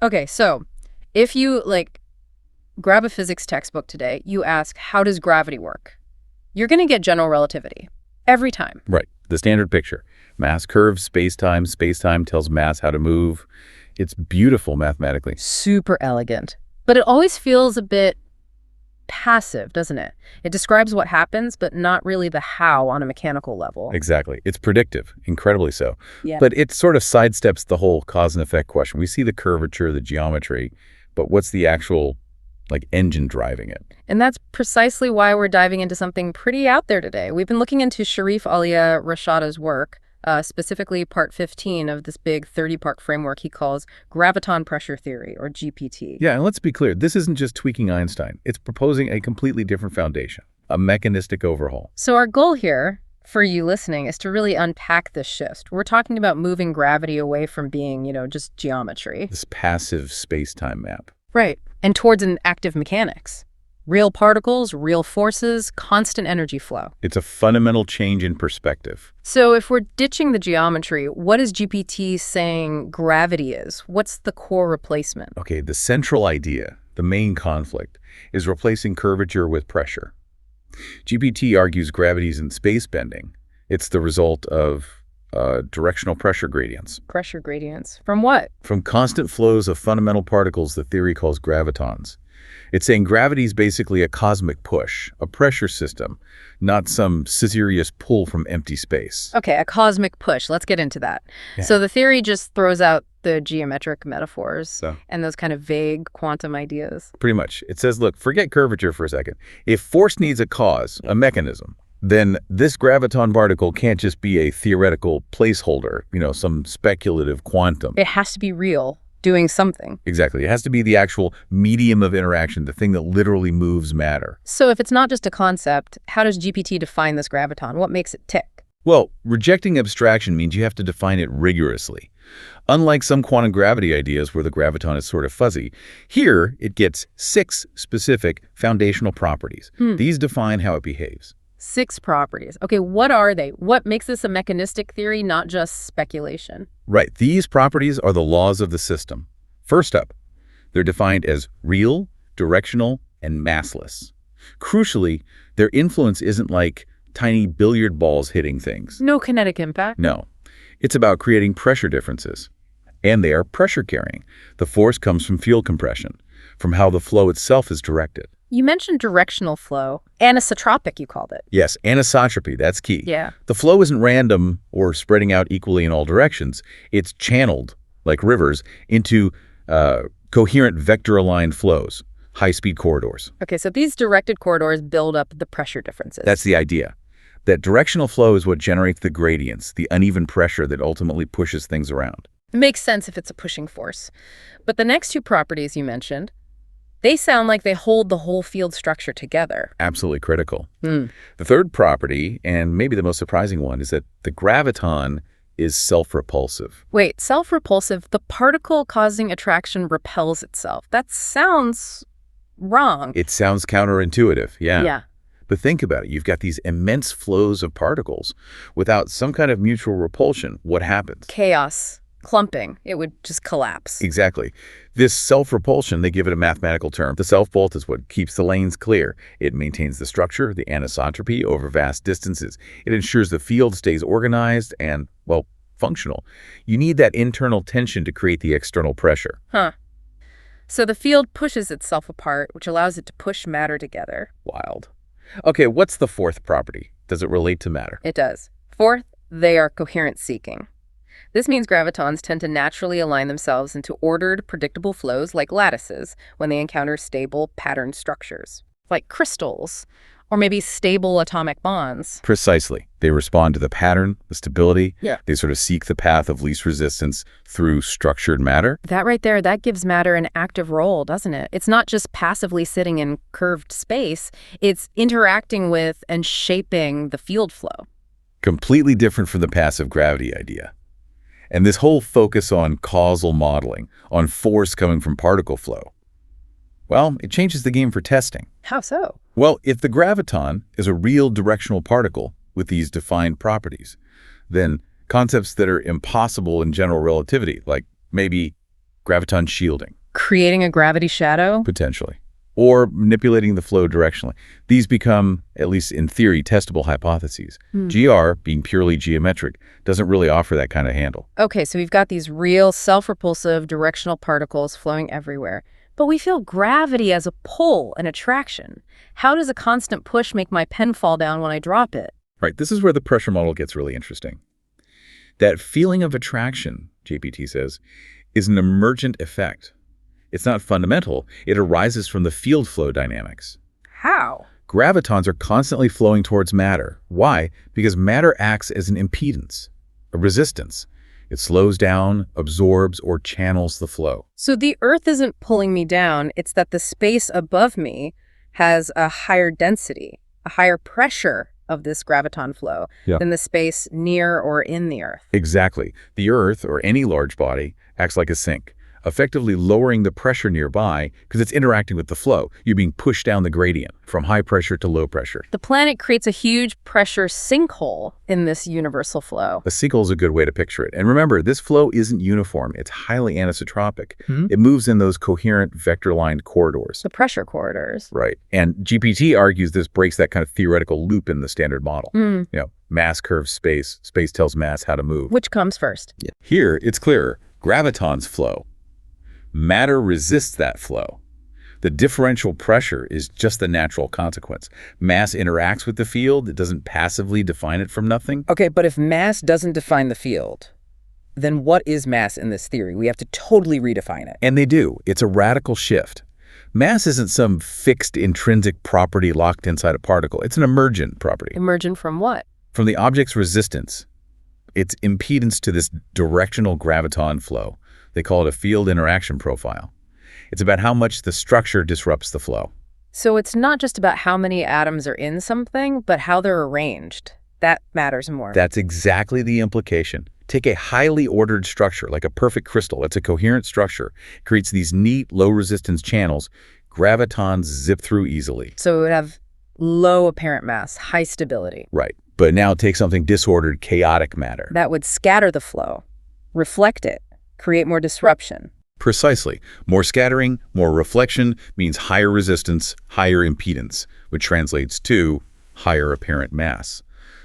Okay, so if you, grab a physics textbook today, you ask, how does gravity work? You're going to get general relativity every time. Right. The standard picture. Mass curves space-time. Space-time tells mass how to move. It's beautiful mathematically. Super elegant. But it always feels a bit passive, doesn't it? It describes what happens, but not really the how on a mechanical level. Exactly. It's predictive, incredibly so. Yeah. But it sort of sidesteps the whole cause and effect question. We see the curvature, the geometry, but what's the actual engine driving it? And that's precisely why we're diving into something pretty out there today. We've been looking into Sharif Alia Rashada's work, specifically part 15 of this big 30-part framework he calls Graviton Pressure Theory, or GPT. Yeah, and let's be clear, this isn't just tweaking Einstein. It's proposing a completely different foundation, a mechanistic overhaul. So our goal here, for you listening, is to really unpack this shift. We're talking about moving gravity away from being, just geometry. This passive space-time map. Right. And towards an active mechanics. Real particles, real forces, constant energy flow. It's a fundamental change in perspective. So if we're ditching the geometry, what is GPT saying gravity is? What's the core replacement? Okay, the central idea, the main conflict, is replacing curvature with pressure. GPT argues gravity isn't space bending. It's the result of directional pressure gradients. Pressure gradients. From what? From constant flows of fundamental particles the theory calls gravitons. It's saying gravity is basically a cosmic push, a pressure system, not some scissorious pull from empty space. Okay, a cosmic push. Let's get into that. Yeah. So the theory just throws out the geometric metaphors and those kind of vague quantum ideas. Pretty much. It says, look, forget curvature for a second. If force needs a cause, a mechanism, then this graviton particle can't just be a theoretical placeholder, some speculative quantum. It has to be real, doing something. Exactly. It has to be the actual medium of interaction, the thing that literally moves matter. So if it's not just a concept, how does GPT define this graviton? What makes it tick? Well, rejecting abstraction means you have to define it rigorously. Unlike some quantum gravity ideas where the graviton is sort of fuzzy, here it gets 6 specific foundational properties. These define how it behaves. 6 properties. Okay, what are they? What makes this a mechanistic theory, not just speculation? Right. These properties are the laws of the system. First up, they're defined as real, directional, and massless. Crucially, their influence isn't like tiny billiard balls hitting things. No kinetic impact? No. It's about creating pressure differences. And they are pressure carrying. The force comes from field compression, from how the flow itself is directed. You mentioned directional flow. Anisotropic, you called it. Yes, anisotropy, that's key. Yeah. The flow isn't random or spreading out equally in all directions. It's channeled, like rivers, into coherent vector-aligned flows, high-speed corridors. Okay, so these directed corridors build up the pressure differences. That's the idea. That directional flow is what generates the gradients, the uneven pressure that ultimately pushes things around. It makes sense if it's a pushing force. But the next 2 properties you mentioned, they sound like they hold the whole field structure together. Absolutely critical. The third property, and maybe the most surprising one, is that the graviton is self-repulsive. Wait, self-repulsive, the particle causing attraction repels itself. That sounds wrong. It sounds counterintuitive, yeah. Yeah. But think about it. You've got these immense flows of particles. Without some kind of mutual repulsion, what happens? Chaos. Clumping. It would just collapse. Exactly. This self-repulsion, they give it a mathematical term. The self-bolt is what keeps the lanes clear. It maintains the structure, the anisotropy, over vast distances. It ensures the field stays organized and, well, functional. You need that internal tension to create the external pressure. So the field pushes itself apart, which allows it to push matter together. Wild. Okay, what's the fourth property? Does it relate to matter? It does. Fourth, they are coherent seeking. This means gravitons tend to naturally align themselves into ordered, predictable flows like lattices when they encounter stable, patterned structures, like crystals, or maybe stable atomic bonds. Precisely. They respond to the pattern, the stability. Yeah. They sort of seek the path of least resistance through structured matter. That right there, that gives matter an active role, doesn't it? It's not just passively sitting in curved space. It's interacting with and shaping the field flow. Completely different from the passive gravity idea. And this whole focus on causal modeling, on force coming from particle flow, well, it changes the game for testing. How so? Well, if the graviton is a real directional particle with these defined properties, then concepts that are impossible in general relativity, like maybe graviton shielding, Creating a gravity shadow? potentially, or manipulating the flow directionally. These become, at least in theory, testable hypotheses. GR, being purely geometric, doesn't really offer that kind of handle. Okay, so we've got these real self-repulsive directional particles flowing everywhere. But we feel gravity as a pull and attraction. How does a constant push make my pen fall down when I drop it? Right, this is where the pressure model gets really interesting. That feeling of attraction, JPT says, is an emergent effect. It's not fundamental. It arises from the field flow dynamics. How? Gravitons are constantly flowing towards matter. Why? Because matter acts as an impedance, a resistance. It slows down, absorbs, or channels the flow. So the Earth isn't pulling me down, it's that the space above me has a higher density, a higher pressure of this graviton flow than the space near or in the Earth. Exactly. The Earth, or any large body, acts like a sink, effectively lowering the pressure nearby because it's interacting with the flow. You're being pushed down the gradient from high pressure to low pressure. The planet creates a huge pressure sinkhole in this universal flow. A sinkhole is a good way to picture it. And remember, this flow isn't uniform. It's highly anisotropic. It moves in those coherent vector-lined corridors. The pressure corridors. Right. And GPT argues this breaks that kind of theoretical loop in the standard model. You know, mass curves space. Space tells mass how to move. Which comes first? Here, it's clearer. Gravitons flow. Matter resists that flow. The differential pressure is just the natural consequence. Mass interacts with the field. It doesn't passively define it from nothing. Okay, but if mass doesn't define the field, then what is mass in this theory? We have to totally redefine it. And they do. It's a radical shift. Mass isn't some fixed intrinsic property locked inside a particle. It's an emergent property. Emergent from what? From the object's resistance, its impedance to this directional graviton flow. They call it a field interaction profile. It's about how much the structure disrupts the flow. So it's not just about how many atoms are in something, but how they're arranged. That matters more. That's exactly the implication. Take a highly ordered structure, like a perfect crystal. It's a coherent structure. It creates these neat, low-resistance channels. Gravitons zip through easily. So it would have low apparent mass, high stability. Right. But now take something disordered, chaotic matter. That would scatter the flow, reflect it, create more disruption. Precisely. More scattering, more reflection means higher resistance, higher impedance, which translates to higher apparent mass.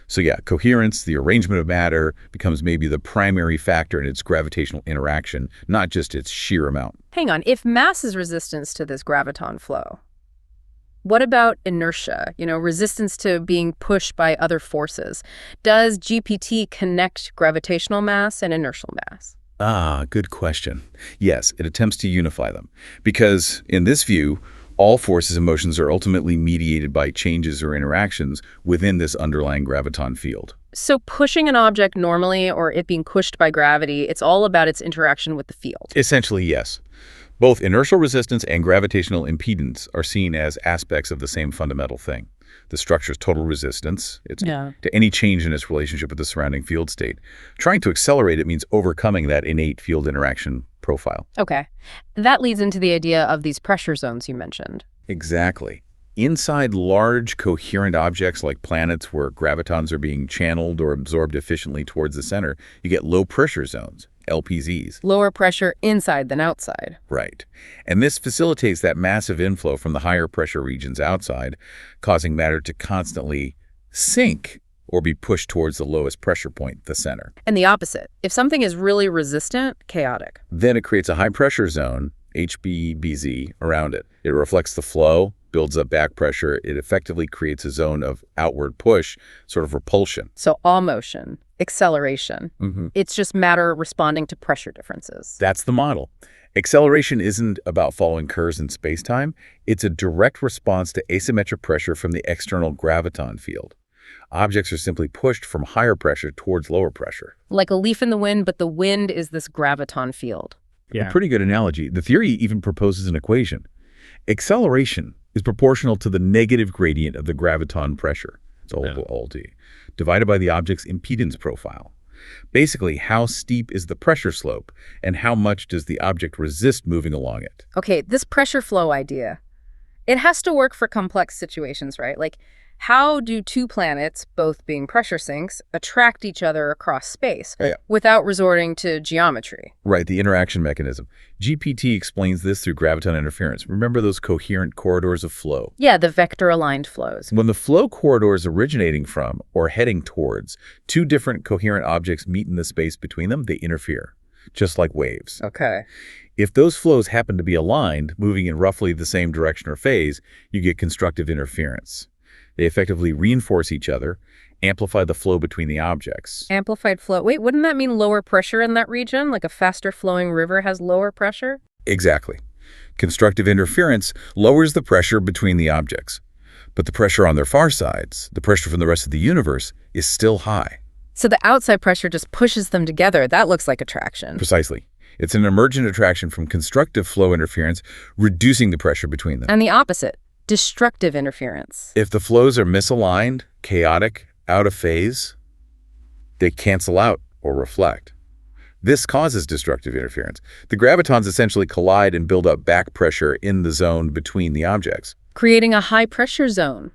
So yeah, coherence, the arrangement of matter, becomes maybe the primary factor in its gravitational interaction, not just its sheer amount. Hang on, if mass is resistance to this graviton flow, what about inertia, resistance to being pushed by other forces? Does GPT connect gravitational mass and inertial mass? Ah, good question. Yes, it attempts to unify them. Because in this view, all forces and motions are ultimately mediated by changes or interactions within this underlying graviton field. So pushing an object normally, or it being pushed by gravity, it's all about its interaction with the field. Essentially, yes. Both inertial resistance and gravitational impedance are seen as aspects of the same fundamental thing. The structure's total resistance, to any change in its relationship with the surrounding field state. Trying to accelerate it means overcoming that innate field interaction profile. Okay. That leads into the idea of these pressure zones you mentioned. Exactly. Inside large, coherent objects like planets where gravitons are being channeled or absorbed efficiently towards the center, you get low pressure zones, LPZs. Lower pressure inside than outside. Right. And this facilitates that massive inflow from the higher pressure regions outside, causing matter to constantly sink or be pushed towards the lowest pressure point, the center. And the opposite. If something is really resistant, chaotic. Then it creates a high pressure zone, HBBZ, around it. It reflects the flow, builds up back pressure. It effectively creates a zone of outward push, sort of repulsion. So all motion, acceleration. It's just matter responding to pressure differences. That's the model. Acceleration isn't about following curves in spacetime. It's a direct response to asymmetric pressure from the external graviton field. Objects are simply pushed from higher pressure towards lower pressure. Like a leaf in the wind, but the wind is this graviton field. Yeah. A pretty good analogy. The theory even proposes an equation. Acceleration is proportional to the negative gradient of the graviton pressure. It's all D, divided by the object's impedance profile. Basically, how steep is the pressure slope, and how much does the object resist moving along it? Okay, this pressure flow idea, it has to work for complex situations, right? Like, How do two planets, both being pressure sinks, attract each other across space Yeah. without resorting to geometry? Right, the interaction mechanism. GPT explains this through graviton interference. Remember those coherent corridors of flow? Yeah, the vector-aligned flows. When the flow corridor is originating from or heading towards two different coherent objects meet in the space between them, they interfere, just like waves. Okay. If those flows happen to be aligned, moving in roughly the same direction or phase, you get constructive interference. They effectively reinforce each other, amplify the flow between the objects. Amplified flow. Wait, wouldn't that mean lower pressure in that region? Like a faster flowing river has lower pressure? Exactly. Constructive interference lowers the pressure between the objects. But the pressure on their far sides, the pressure from the rest of the universe, is still high. So the outside pressure just pushes them together. That looks like attraction. Precisely. It's an emergent attraction from constructive flow interference, reducing the pressure between them. And the opposite, destructive interference. If the flows are misaligned, chaotic, out of phase, they cancel out or reflect. This causes destructive interference. The gravitons essentially collide and build up back pressure in the zone between the objects. Creating a high pressure zone,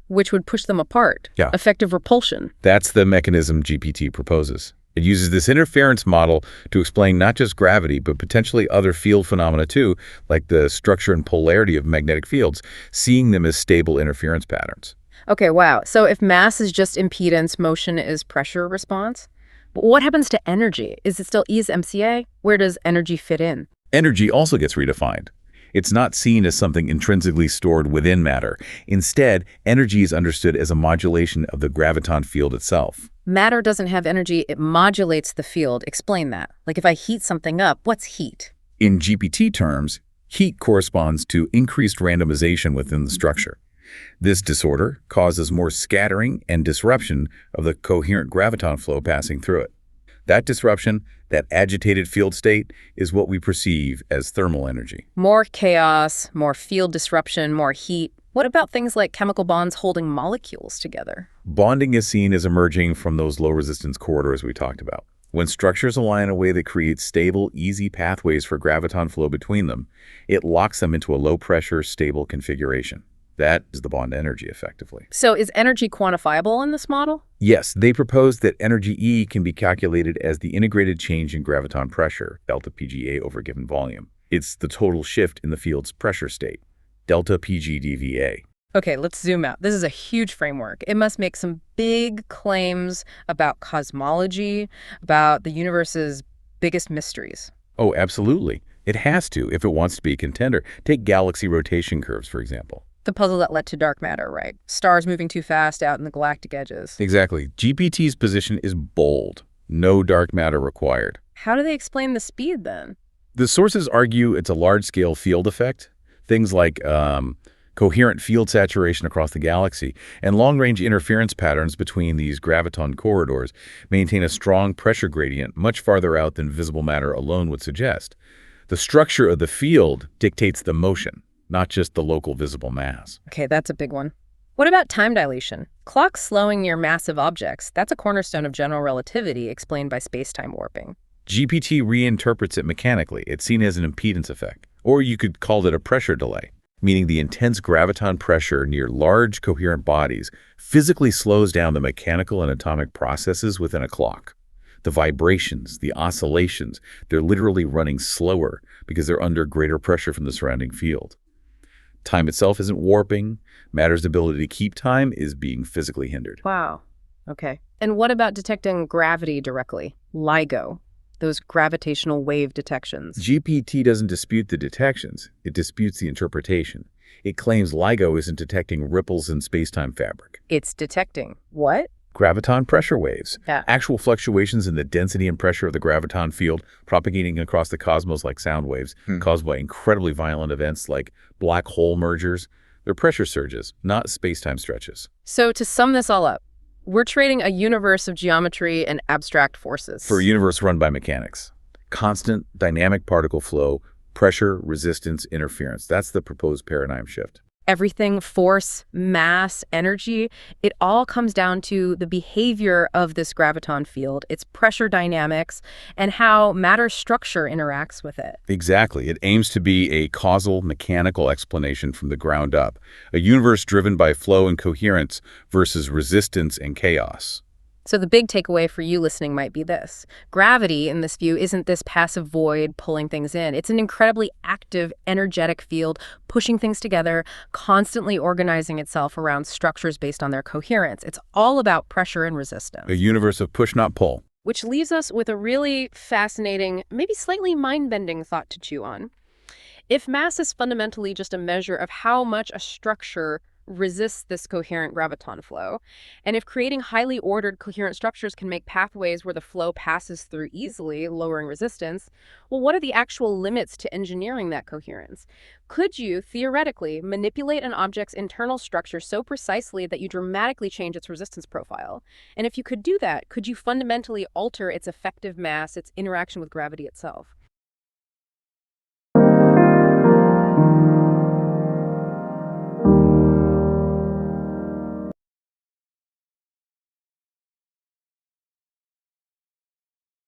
which would push them apart. Yeah. Effective repulsion. That's the mechanism GPT proposes. It uses this interference model to explain not just gravity, but potentially other field phenomena too, like the structure and polarity of magnetic fields, seeing them as stable interference patterns. Okay, wow. So if mass is just impedance, motion is pressure response. But what happens to energy? Is it still E is mca? Where does energy fit in? Energy also gets redefined. It's not seen as something intrinsically stored within matter. Instead, energy is understood as a modulation of the graviton field itself. Matter doesn't have energy, it modulates the field. Explain that. Like if I heat something up, what's heat? In GPT terms, heat corresponds to increased randomization within the structure. This disorder causes more scattering and disruption of the coherent graviton flow passing through it. That disruption, that agitated field state, is what we perceive as thermal energy. More chaos, more field disruption, more heat. What about things like chemical bonds holding molecules together? Bonding is seen as emerging from those low-resistance corridors we talked about. When structures align in a way that creates stable, easy pathways for graviton flow between them, it locks them into a low-pressure, stable configuration. That is the bond energy, effectively. So is energy quantifiable in this model? Yes, they propose that energy E can be calculated as the integrated change in graviton pressure, delta PGA over a given volume. It's the total shift in the field's pressure state, delta PGdVA. Okay, let's zoom out. This is a huge framework. It must make some big claims about cosmology, about the universe's biggest mysteries. Oh, absolutely. It has to if it wants to be a contender. Take galaxy rotation curves, for example. The puzzle that led to dark matter, right? Stars moving too fast out in the galactic edges. Exactly. GPT's position is bold. No dark matter required. How do they explain the speed then? The sources argue it's a large-scale field effect. Things like coherent field saturation across the galaxy and long-range interference patterns between these graviton corridors maintain a strong pressure gradient much farther out than visible matter alone would suggest. The structure of the field dictates the motion, not just the local visible mass. Okay, that's a big one. What about time dilation? Clocks slowing near massive objects. That's a cornerstone of general relativity explained by space-time warping. GPT reinterprets it mechanically. It's seen as an impedance effect. Or you could call it a pressure delay, meaning the intense graviton pressure near large coherent bodies physically slows down the mechanical and atomic processes within a clock. The vibrations, the oscillations, they're literally running slower because they're under greater pressure from the surrounding field. Time itself isn't warping. Matter's ability to keep time is being physically hindered. Wow. Okay. And what about detecting gravity directly? LIGO, those gravitational wave detections. GPT doesn't dispute the detections. It disputes the interpretation. It claims LIGO isn't detecting ripples in spacetime fabric. It's detecting what? Graviton pressure waves. Yeah. Actual fluctuations in the density and pressure of the graviton field propagating across the cosmos like sound waves caused by incredibly violent events like black hole mergers. They're pressure surges, not spacetime stretches. So to sum this all up, we're trading a universe of geometry and abstract forces. For a universe run by mechanics. Constant, dynamic particle flow, pressure, resistance, interference. That's the proposed paradigm shift. Everything, force, mass, energy, it all comes down to the behavior of this graviton field, its pressure dynamics, and how matter structure interacts with it. Exactly. It aims to be a causal, mechanical explanation from the ground up, a universe driven by flow and coherence versus resistance and chaos. So the big takeaway for you listening might be this. Gravity, in this view, isn't this passive void pulling things in. It's an incredibly active, energetic field, pushing things together, constantly organizing itself around structures based on their coherence. It's all about pressure and resistance. A universe of push, not pull. Which leaves us with a really fascinating, maybe slightly mind-bending thought to chew on. If mass is fundamentally just a measure of how much a structure resists this coherent graviton flow, and if creating highly ordered coherent structures can make pathways where the flow passes through easily, lowering resistance, well, what are the actual limits to engineering that coherence? Could you, theoretically, manipulate an object's internal structure so precisely that you dramatically change its resistance profile? And if you could do that, could you fundamentally alter its effective mass, its interaction with gravity itself?